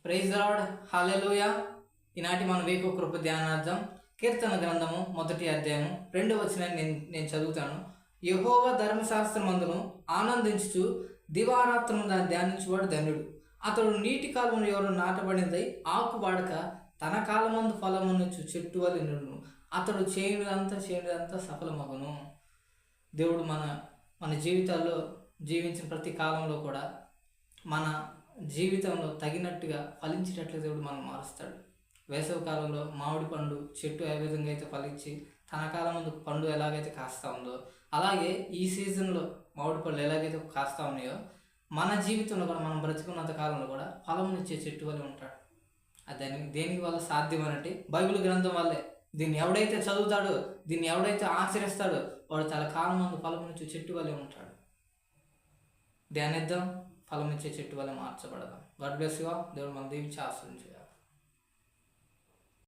Praise the lord, హల్లెలూయా. ఈనాటి మన వేకు కృప ధ్యానార్థం కీర్తన గ్రంథము 1వ అధ్యాయము 2వ వచనాన్ని నేను చదువుతాను. యెహోవా ధర్మశాస్త్రమందును ఆనందించుచు దివారాత్రము దాన్ని ధ్యానించువాడు ధన్యుడు. అతడు నీటి కాలమును ఎవరు నాటబడిందై ఆకు వాడక తన కాలమందు ఫలమునుచు చెట్టు వలె నుండును. అతడు చేయనిదంతా సఫలమగును. దేవుడు మన జీవితాల్లో జీవించిన ప్రతి కాలంలో కూడా మన జీవితంలో తగినట్టుగా ఫలించేటట్లు దేవుడు మనం మారుస్తాడు. వేసవి కాలంలో మామిడి పండు చెట్టు ఏ విధంగా అయితే ఫలించి తన కాలం ముందు పండు ఎలాగైతే కాస్తా ఉందో, అలాగే ఈ సీజన్లో మామిడి పళ్ళు ఎలాగైతే కాస్తా ఉన్నాయో, మన జీవితంలో కూడా మనం బ్రతికున్నంత కాలంలో కూడా ఫలమునిచ్చే చెట్టు వల్ల ఉంటాడు. అది దేనికి వల్ల సాధ్యమనంటే బైబిల్ గ్రంథం వల్లే. దీన్ని ఎవడైతే చదువుతాడో, దీన్ని ఎవడైతే ఆచరిస్తాడో వాడు తన కాలం ముందు ఫలమునిచ్చే చెట్టు వల్లే ఉంటాడు. ధ్యానిద్దాం, ఫలం ఇచ్చే చెట్టు వల్ల మార్చబడదాం. God bless you all. దేవుడు మన దీవించి ఆశీర్వదించాలి.